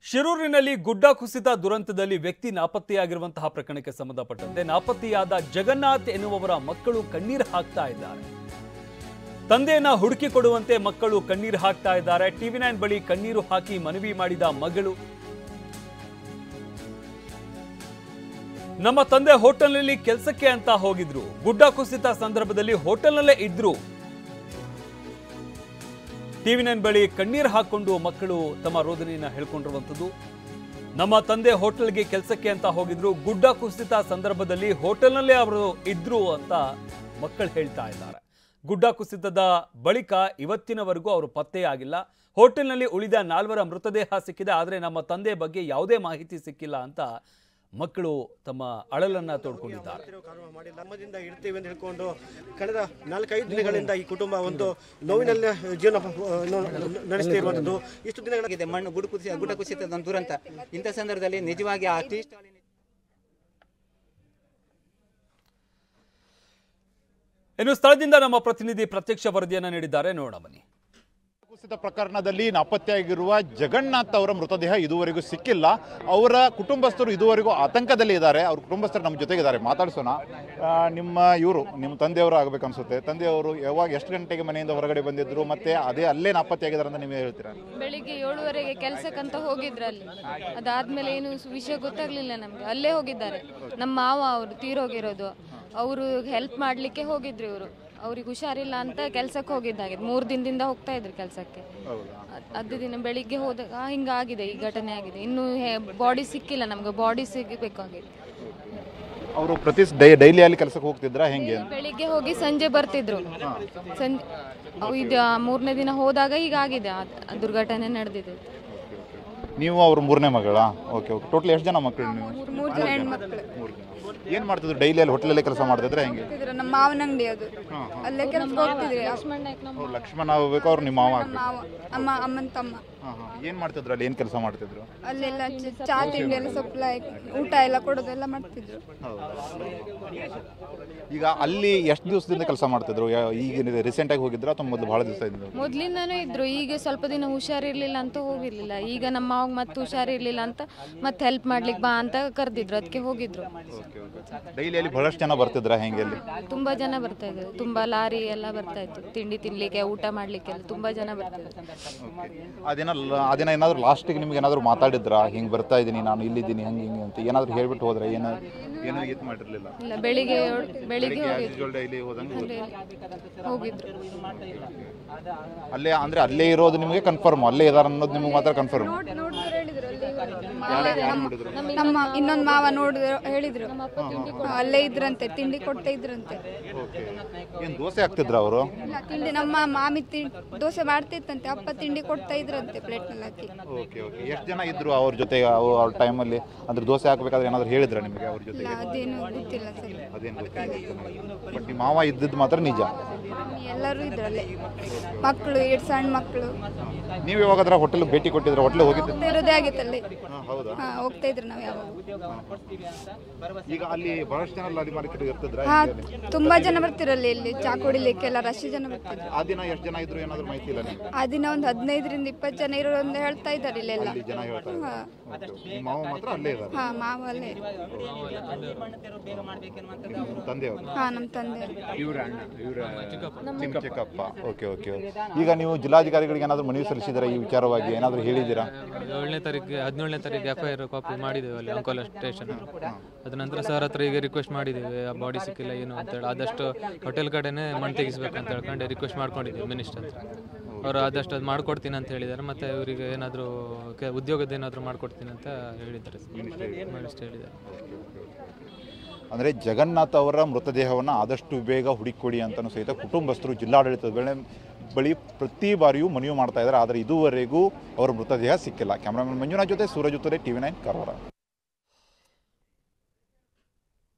ಶಿರೂರಿನಲ್ಲಿ ಗುಡ್ಡ ಕುಸಿತ ದುರಂತದಲ್ಲಿ ವ್ಯಕ್ತಿ ನಾಪತ್ತೆಯಾಗಿರುವಂತಹ ಪ್ರಕರಣಕ್ಕೆ ಸಂಬಂಧಪಟ್ಟಂತೆ ನಾಪತ್ತೆಯಾದ ಜಗನ್ನಾಥ್ ಎನ್ನುವವರ ಮಕ್ಕಳು ಕಣ್ಣೀರು ಹಾಕ್ತಾ ಇದ್ದಾರೆ. ತಂದೆಯನ್ನ ಹುಡುಕಿ ಕೊಡುವಂತೆ ಮಕ್ಕಳು ಕಣ್ಣೀರು ಹಾಕ್ತಾ ಇದ್ದಾರೆ. ಟಿವಿ9 ಬಳಿ ಕಣ್ಣೀರು ಹಾಕಿ ಮನವಿ ಮಾಡಿದ ಮಗಳು, ನಮ್ಮ ತಂದೆ ಹೋಟೆಲ್ನಲ್ಲಿ ಕೆಲಸಕ್ಕೆ ಅಂತ ಹೋಗಿದ್ರು, ಗುಡ್ಡ ಕುಸಿತ ಸಂದರ್ಭದಲ್ಲಿ ಹೋಟೆಲ್ನಲ್ಲೇ ಇದ್ರು. ಟಿವಿ9 ಬಳಿ ಕಣ್ಣೀರು ಹಾಕೊಂಡು ಮಕ್ಕಳು ತಮ್ಮ ರೋದನೆಯನ್ನ ಹೇಳ್ಕೊಂಡಿರುವಂಥದ್ದು. ನಮ್ಮ ತಂದೆ ಹೋಟೆಲ್ಗೆ ಕೆಲಸಕ್ಕೆ ಅಂತ ಹೋಗಿದ್ರು, ಗುಡ್ಡ ಕುಸಿತ ಸಂದರ್ಭದಲ್ಲಿ ಹೋಟೆಲ್ನಲ್ಲೇ ಅವರು ಇದ್ರು ಅಂತ ಮಕ್ಕಳು ಹೇಳ್ತಾ ಇದ್ದಾರೆ. ಗುಡ್ಡ ಕುಸಿತದ ಬಳಿಕ ಇವತ್ತಿನವರೆಗೂ ಅವರು ಪತ್ತೆಯಾಗಿಲ್ಲ. ಹೋಟೆಲ್ನಲ್ಲಿ ಉಳಿದ 4 ಮೃತದೇಹ ಸಿಕ್ಕಿದೆ, ಆದರೆ ನಮ್ಮ ತಂದೆ ಬಗ್ಗೆ ಯಾವುದೇ ಮಾಹಿತಿ ಸಿಕ್ಕಿಲ್ಲ ಅಂತ ಮಕ್ಕಳು ತಮ್ಮ ಅಳಲನ್ನ ತೋಡ್ಕೊಂಡಿದ್ದಾರೆ. ನಮ್ಮದಿಂದ ಇರ್ತೀವಿ ಅಂತ ಹೇಳ್ಕೊಂಡು ಕಳೆದ 4-5 ದಿನಗಳಿಂದ ಈ ಕುಟುಂಬ ಒಂದು ನೋವಿನಲ್ಲಿ ಜೀವನ ನಡೆಸ್ತಾ ಇರುವಂಥದ್ದು. ಇಷ್ಟು ದಿನಗಳಾಗಿದೆ ಗುಡ್ಡ ಕುಸಿತದ ದುರಂತ. ಇಂಥ ಸಂದರ್ಭದಲ್ಲಿ ನಿಜವಾಗಿ ಆ ಟೀ ಸ್ಟಾಲಿನ ಇನ್ನು ಸ್ಥಳದಿಂದ ನಮ್ಮ ಪ್ರತಿನಿಧಿ ಪ್ರತ್ಯಕ್ಷ ವರದಿಯನ್ನ ನೀಡಿದ್ದಾರೆ, ನೋಡೋಣ ಬನ್ನಿ. ಕುಸಿತ ಪ್ರಕರಣದಲ್ಲಿ ನಾಪತ್ತೆಯಾಗಿರುವ ಜಗನ್ನಾಥ್ ಅವರ ಮೃತದೇಹ ಇದುವರೆಗೂ ಸಿಕ್ಕಿಲ್ಲ. ಅವರ ಕುಟುಂಬಸ್ಥರು ಇದುವರೆಗೂ ಆತಂಕದಲ್ಲಿ ಇದ್ದಾರೆ. ಅವ್ರ ಕುಟುಂಬಸ್ಥರು ನಮ್ಮ ಜೊತೆಗಿದ್ದಾರೆ, ಮಾತಾಡಿಸೋಣ. ನಿಮ್ಮ ತಂದೆಯವರು ಆಗಬೇಕು ಅನ್ಸುತ್ತೆ. ತಂದೆಯವರು ಯಾವಾಗ ಎಷ್ಟು ಗಂಟೆಗೆ ಮನೆಯಿಂದ ಹೊರಗಡೆ ಬಂದಿದ್ರು, ಮತ್ತೆ ಅಲ್ಲೇ ನಾಪತ್ತೆಯಾಗಿದ್ದಾರೆ ಅಂತ ನೀವು ಹೇಳ್ತೀರಾ? ಬೆಳಿಗ್ಗೆ 7:30ಗೆ ಕೆಲಸಕ್ಕಂತ ಹೋಗಿದ್ರು. ಅಲ್ಲಿ ಅದಾದ್ಮೇಲೆ ಏನು ವಿಷಯ ಗೊತ್ತಾಗ್ಲಿಲ್ಲ ನಮ್ಗೆ. ಅಲ್ಲೇ ಹೋಗಿದ್ದಾರೆ. ನಮ್ಮ ಮಾವ ಅವರು ತೀರೋಗಿರೋದು, ಅವರು ಹೆಲ್ಪ್ ಮಾಡ್ಲಿಕ್ಕೆ ಹೋಗಿದ್ರು. ಇವರು ಅವ್ರಿಗೆ ಹುಷಾರಿಲ್ಲ ಅಂತ ಕೆಲ್ಸಕ್ಕೆ ಹೋಗಿದ್ದಾಗಿದೆ. 3 ದಿನದಿಂದ ಹೋಗ್ತಾ ಇದ್ರು ಕೆಲಸಕ್ಕೆ. ಅದು ದಿನ ಬೆಳಿಗ್ಗೆ ಹೋದಾಗ ಹಿಂಗಾಗಿದೆ, ಈ ಘಟನೆ ಆಗಿದೆ. ಇನ್ನು ಬಾಡಿ ಸಿಕ್ಕಿಲ್ಲ ನಮ್ಗೆ, ಬಾಡಿ ಸಿಗಬೇಕಾಗಿದೆ. ಅವರು ಪ್ರತಿ ಡೈಲಿ ಅಲ್ಲಿ ಕೆಲಸಕ್ಕೆ ಹೋಗ್ತಿದ್ರ ಹೆಂಗೆ? ಬೆಳಿಗ್ಗೆ ಹೋಗಿ ಸಂಜೆ ಬರ್ತಿದ್ರು. ಸಂಜೆ ಇದು 3ನೇ ದಿನ ಹೋದಾಗ ಹೀಗಾಗಿದೆ, ದುರ್ಘಟನೆ ನಡೆದಿದೆ. ನೀವು ಅವ್ರ 3ನೇ ಮಗಳ? Okay okay. ಟೋಟಲ್ ಎಷ್ಟು ಜನ ಮಕ್ಕಳು ನೀವು? 3 ಜನ ಹೆಣ್ಮಕ್ಳು. ಏನ್ ಮಾಡ್ತಿದ್ರು? ಡೈಲಿ ಅಲ್ಲಿ ಹೋಟೆಲಲ್ಲೇ ಕೆಲಸ ಮಾಡ್ತಿದ್ರೆ ಹೆಂಗೆ? ನಮ್ಮ ಮಾವನ ಅಂಗಡಿ ಅದು, ಅಲ್ಲೇ ಕೆಲಸಕ್ಕೆ ಹೋಗ್ತಿದ್ರಿ. ಲಕ್ಷ್ಮಣ ಹೋಗ್ಬೇಕು, ಅವ್ರು ನಿಮ್ಮ ಮಾವ? ಅಮ್ಮನ ತಮ್ಮ. ಏನ್ ಮಾಡ್ತಿದ್ರು ಅಲ್ಲಿ? ಏನ್ ಕೆಲಸ ಮಾಡ್ತಿದ್ರು? ಅಲ್ಲೆಲ್ಲ ಚಾ ತಿಂಡಿ ಎಲ್ಲ ಸಪ್ಲೈ, ಊಟ ಎಲ್ಲ ಕೊಡೋದೆಲ್ಲ ಮಾಡ್ತಿದ್ರು. ಈಗ ಅಲ್ಲಿ ಎಷ್ಟು ದಿವಸದಿಂದ ಕೆಲಸ ಮಾಡ್ತಿದ್ರು? ಈಗ ರೀಸೆಂಟ್ ಆಗಿ ಹೋಗಿದ್ರು ಅಥವಾ ಮೊದಲು ಬಹಳ ದಿವಸ ಇದ್ರು? ಮೊದ್ಲಿಂದಾನೂ ಇದ್ರು. ಈಗ ಸ್ವಲ್ಪ ದಿನ ಹುಷಾರಿರ್ಲಿಲ್ಲ ಅಂತ ಹೋಗಿರ್ಲಿಲ್ಲ. ಈಗ ನಮ್ಮ ಮಾವಾಗ ಮತ್ತೆ ಹುಷಾರಿರ್ಲಿಲ್ಲ ಅಂತ ಮತ್ತೆ ಹೆಲ್ಪ್ ಮಾಡ್ಲಿಕ್ಕೆ ಬಾ ಅಂತ ಕರೆದಿದ್ರು, ಅದಕ್ಕೆ ಹೋಗಿದ್ರು. ಡೈಲಿ ಅಲ್ಲಿ ಬಹಳಷ್ಟು ಜನ ಬರ್ತಿದ್ರ ಹೆಂಗೆ? ಅಲ್ಲಿ ತುಂಬಾ ಜನ ಬರ್ತಾ ಇದ್ರು. ತುಂಬಾ ಲಾರಿ ಎಲ್ಲ ಬರ್ತಾ ಇತ್ತು, ತಿಂಡಿ ತಿನ್ಲಿಕ್ಕೆ, ಊಟ ಮಾಡ್ಲಿಕ್ಕೆ ತುಂಬಾ ಜನ ಬರ್ತಾ ಇದ್ರು. ಅದೇನ ಏನಾದ್ರು ಲಾಸ್ಟಿಗೆ ನಿಮ್ಗೆ ಏನಾದ್ರು ಮಾತಾಡಿದ್ರ? ಹಿಂಗ್ ಬರ್ತಾ ಇದೀನಿ ನಾನು, ಇಲ್ಲಿದ್ದೀನಿ, ಹಂಗೆ ಹಿಂಗೆ ಅಂತ ಏನಾದ್ರು ಹೇಳ್ಬಿಟ್ಟು ಹೋದ್ರೆ? ಏನೋ ಇದು ಮಾಡಿರ್ಲಿಲ್ಲ? ಇಲ್ಲ, ಬೆಳಿಗ್ಗೆ ಡೈಲಿ ಹೋಗಿದ್ರು. ಅಲ್ಲೇ ಅಂದ್ರೆ ಅಲ್ಲೇ ಇರೋದು ನಿಮಗೆ ಕನ್ಫರ್ಮ್? ಅಲ್ಲೇ ಇದಾರ ಅನ್ನೋದು ನಿಮ್ಗೆ ಮಾತ್ರ ಕನ್ಫರ್ಮ್? ನಮ್ಮ ಇನ್ನೊಂದು ಮಾವ ನೋಡಿದ್ರು, ಹೇಳಿದ್ರು ಅಲ್ಲೇ ಇದ್ರಂತೆ, ತಿಂಡಿ ಕೊಡ್ತಾ ಇದ್ರಂತೆ. ಏನ್ ದೋಸೆ ಹಾಕ್ತಿದ್ರ ಅವರು? ತಿಂಡಿ ನಮ್ಮ ಮಾಮಿ ದೋಸೆ ಮಾಡ್ತಿತ್ತಂತೆ, ಅಪ್ಪ ತಿಂಡಿ ಕೊಡ್ತಾ ಇದ್ರಂತೆ ಪ್ಲೇಟ್ನಲ್ಲಿ ಹಾಕಿ. Okay okay. ಎಷ್ಟು ಜನ ಇದ್ರು ಅವ್ರ ಜೊತೆಗೆ ಅವ್ರ ಟೈಮಲ್ಲಿ? ಅಂದ್ರೆ ದೋಸೆ ಹಾಕ್ಬೇಕಾದ್ರೆ ಏನಾದ್ರು ಹೇಳಿದ್ರ ನಿಮಗೆ ಅವ್ರ ಜೊತೆಗೆ? ಅದೇನು ಗೊತ್ತಿಲ್ಲ ಸರ್. ಅದೇನು ಗೊತ್ತಿಲ್ಲ. ಬಟ್ ನಿಮ್ಮ ಮಾವ ಇದ್ದಿದ್ದು ಮಾತ್ರ ನಿಜ? ಎಲ್ಲರೂ ಇದ್ರಲ್ಲೇ, ಮಕ್ಕಳು, 2 ಸಣ್ಣ ಮಕ್ಕಳು. ನೀವು ಯಾವಾಗಾದ್ರೂ ಹೋಟೆಲ್ ಭೇಟಿ ಕೊಟ್ಟಿದ್ರ? ಹೋಟೆಲ್ ಹೋಗಿದ್ದೆ? ಇರೋದೇ ಆಗಿತ್ತಲ್ಲಿ. ಹೌದಾ? ಹೋಗ್ತಾ ಇದ್ರು ನಾವು ಯಾವಾಗ. ಈಗ ಅಲ್ಲಿ ಬಹಳಷ್ಟು ಜನ ಲಾರಿ ಮಾರ್ಕೆಟ್ ಇರ್ತಿದ್ರ? ತುಂಬಾ ಜನ ಬರ್ತಿರಲ್ಲಿ, ಇಲ್ಲಿ ಚಾ ಕುಡಿಲಿಕ್ಕೆಲ್ಲ ರಶ್ ಜನ ಬರ್ತಿದ್ರು. ಆ ದಿನ ಎಷ್ಟು ಜನ ಇದ್ರು ಏನಾದ್ರು ಮಾಹಿತಿ ಇಲ್ಲ ನಿಮ್ಗೆ? ಆ ದಿನ ಒಂದು 15ರಿಂದ 20 ಜನ ಇರೋ ಅಂತ ಹೇಳ್ತಾ ಇದ್ದಾರೆ ಇಲ್ಲೆಲ್ಲ. ಜನ ಹೇಳ್ತಾ ಇದ್ದಾರೆ. ನಿಮ್ಮ ಮಾವ ಮಾತ್ರ ಅಲ್ಲೇ ಇದ್ದಾರೆ? ಹಾ, ಮಾವ ಅಲ್ಲೇ. ತಂದೆಯವರು? ಹಾ, ನಮ್ಮ ತಂದೆ. ಚಿಕ್ಕಪ್ಪ. Okay okay. ಈಗ ನೀವು ಜಿಲ್ಲಾಧಿಕಾರಿಗಳಿಗೆ ಏನಾದ್ರು ಮನವಿ ಸಲ್ಲಿಸಿದ್ರೆ ಈ ವಿಚಾರವಾಗಿ? ಏನಾದ್ರು ಹೇಳಿದ್ದೀರಾ? 17ನೇ ತಾರೀಕು FIR ಕಾಪಿ ಮಾಡಿದ್ದೇವೆ ಅಲ್ಲಿ ಅಂಕೋಲ ಸ್ಟೇಷನ್. ಅದ ನಂತರ ಸರ್ ಹತ್ರ ಈಗ ರಿಕ್ವೆಸ್ಟ್ ಮಾಡಿದ್ದೇವೆ, ಆ ಬಾಡಿ ಸಿಕ್ಕಿಲ್ಲ ಏನು ಅಂತೇಳಿ. ಆದಷ್ಟು ಹೋಟೆಲ್ ಕಡೆನೇ ಮಣ್ಣು ತೆಗಿಸ್ಬೇಕು ಅಂತ ಹೇಳ್ಕೊಂಡು ರಿಕ್ವೆಸ್ಟ್ ಮಾಡ್ಕೊಂಡಿದ್ದೀವಿ ಮಿನಿಸ್ಟರ್ ಹತ್ರ. ಅವರು ಆದಷ್ಟು ಅದು ಮಾಡ್ಕೊಡ್ತೀನಿ ಅಂತ ಹೇಳಿದ್ದಾರೆ. ಮತ್ತು ಇವರಿಗೆ ಏನಾದರೂ ಉದ್ಯೋಗದ ಏನಾದರೂ ಮಾಡ್ಕೊಡ್ತೀನಿ ಅಂತ ಹೇಳಿದ್ದಾರೆ, ಮಿನಿಸ್ಟರ್ ಹೇಳಿದ್ದಾರೆ. ಅಂದರೆ ಜಗನ್ನಾಥ್ ಅವರ ಮೃತದೇಹವನ್ನು ಆದಷ್ಟು ಬೇಗ ಹುಡುಕೊಡಿ ಅಂತಲೂ ಸಹಿತ ಕುಟುಂಬಸ್ಥರು ಜಿಲ್ಲಾಡಳಿತದ ಬಳಿ ಪ್ರತಿ ಬಾರಿಯೂ ಮನವಿ ಮಾಡ್ತಾ ಇದ್ದಾರೆ. ಆದರೆ ಇದುವರೆಗೂ ಅವರ ಮೃತದೇಹ ಸಿಕ್ಕಿಲ್ಲ. ಕ್ಯಾಮ್ರಾಮನ್ ಮಂಜುನಾಥ್ ಜೊತೆ ಸೂರಜ್ ಉತ್ತರೆ, ಟಿವಿ9 ಕಾರವಾರ.